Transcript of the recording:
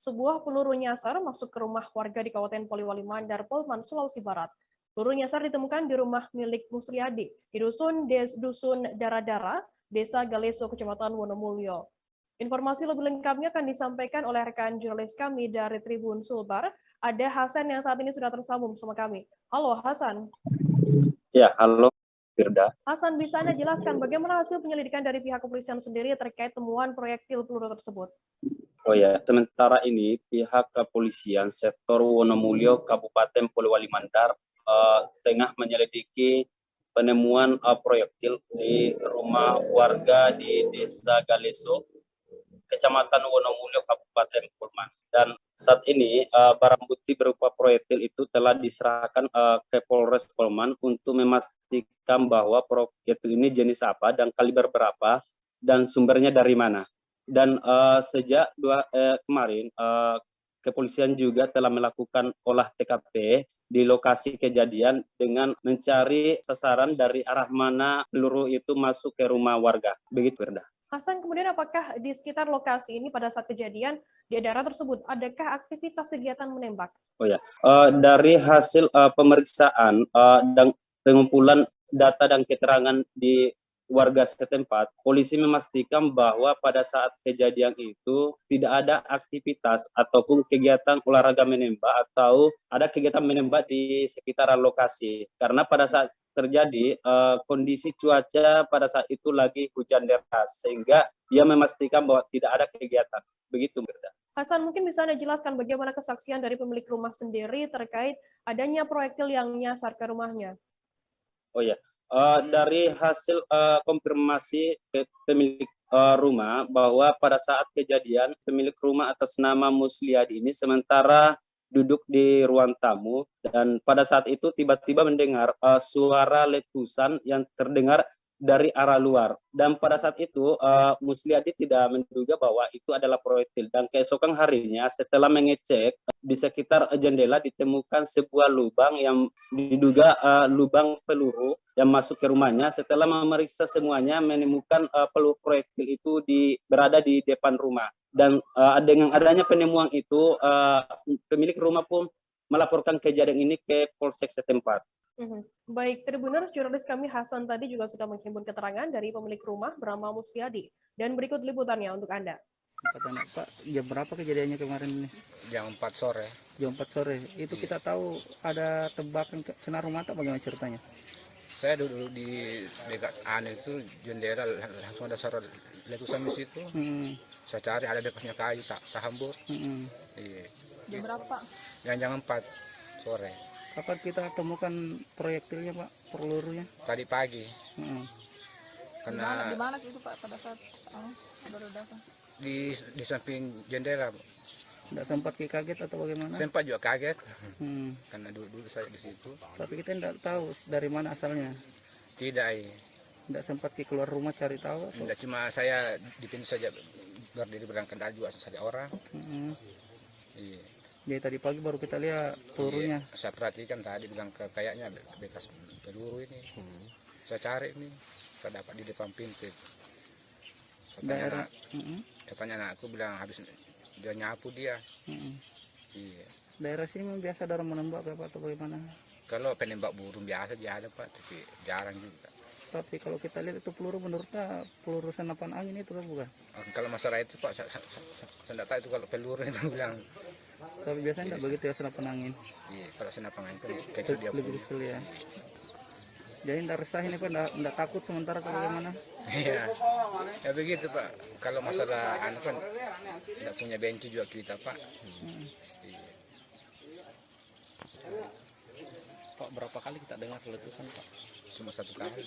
sebuah peluru nyasar masuk ke rumah warga di Kabupaten Poliwali Mandar, Polman, Sulawesi Barat. Peluru nyasar ditemukan di rumah milik Musliadi di Dusun Dara-Dara, Desa Galeso, Kecamatan Wonomulyo. Informasi lebih lengkapnya akan disampaikan oleh rekan jurnalis kami dari Tribun Sulbar. Ada Hasan yang saat ini sudah tersambung sama kami. Halo Hasan. Ya, halo Firda. Hasan, bisa Anda jelaskan bagaimana hasil penyelidikan dari pihak kepolisian sendiri terkait temuan proyektil peluru tersebut? Oh ya, sementara ini pihak kepolisian sektor Wonomulyo Kabupaten Poliwali Mandar tengah menyelidiki penemuan proyektil di rumah warga di Desa Galeso, Kecamatan Wonomulyo Kabupaten Polman. Dan saat ini barang bukti berupa proyektil itu telah diserahkan ke Polres Polman untuk memastikan bahwa proyektil ini jenis apa dan kaliber berapa dan sumbernya dari mana. Dan sejak kemarin kepolisian juga telah melakukan olah TKP di lokasi kejadian dengan mencari sasaran dari arah mana peluru itu masuk ke rumah warga. Begitu, Firda. Hasan, kemudian apakah di sekitar lokasi ini pada saat kejadian di daerah tersebut adakah aktivitas kegiatan menembak? Oh ya, dari hasil pemeriksaan dan pengumpulan data dan keterangan di warga setempat, polisi memastikan bahwa pada saat kejadian itu tidak ada aktivitas ataupun kegiatan olahraga menembak atau ada kegiatan menembak di sekitaran lokasi. Karena pada saat terjadi kondisi cuaca pada saat itu lagi hujan deras, sehingga dia memastikan bahwa tidak ada kegiatan. Begitu, Mirda. Hasan, mungkin bisa Anda jelaskan bagaimana kesaksian dari pemilik rumah sendiri terkait adanya proyektil yang nyasar ke rumahnya? Oh ya, dari hasil konfirmasi ke pemilik rumah bahwa pada saat kejadian pemilik rumah atas nama Musliadi ini sementara duduk di ruang tamu dan pada saat itu tiba-tiba mendengar suara letusan yang terdengar dari arah luar, dan pada saat itu Musliadi tidak menduga bahwa itu adalah proyektil. Dan keesokan harinya setelah mengecek di sekitar jendela ditemukan sebuah lubang yang diduga lubang peluru yang masuk ke rumahnya. Setelah memeriksa semuanya menemukan peluru proyektil itu berada di depan rumah, dan dengan adanya penemuan itu pemilik rumah pun melaporkan kejadian ini ke Polsek setempat. Baik, Tribuners, jurnalis kami Hasan tadi juga sudah menghimpun keterangan dari pemilik rumah bernama Musliadi. Dan berikut liputannya untuk Anda. Pak, jam berapa kejadiannya kemarin ini? Jam 4 sore. Jam 4 sore. Itu kita tahu ada tembakan kena rumah tak, bagaimana ceritanya? Saya duduk di dekat itu jendela, langsung ada suara letusan di situ. Saya cari ada bekasnya kayu tak hambur. Iya. Jam berapa, Pak? Jam 4 sore. Kapan kita temukan proyektilnya, Pak, pelurunya? Tadi pagi. Karena di mana itu, Pak, pada saat baru datang? Di samping jendela. Tidak sempat kaget atau bagaimana? Sempat juga kaget. Karena dulu saya di situ. Tapi kita tidak tahu dari mana asalnya. Tidak, iya. Tidak sempat keluar rumah cari tahu? Tidak, cuma saya di pintu saja berdiri berangkat dari juga saja orang. Iya. Jadi tadi pagi baru kita lihat pelurunya. Iya, saya perhatikan tadi bilang kayaknya bekas peluru ini. Saya cari ini, saya dapat di depan pintu. Katanya anakku bilang habis dia nyapu dia. Iya. Daerah sini memang biasa ada orang menembak Pak atau bagaimana? Kalau penembak burung biasa dia ada, Pak, tapi jarang juga. Tapi kalau kita lihat itu peluru, menurutnya peluru senapan angin itu kan bukan? Kalau masalah itu, Pak, saya tidak tahu itu kalau peluru itu bilang. Tapi biasanya tidak begitu ya senapan angin. Iya, kalau senapan angin kan kecil dia lebih kecil ya. Jadi tidak resah ini, Pak, tidak takut sementara kalau bagaimana? Iya, ya begitu, Pak. Kalau masalah anu kan tidak punya benci juga kita, Pak. Iya. Pak, berapa kali kita dengar letusan, Pak? Cuma 1 kali.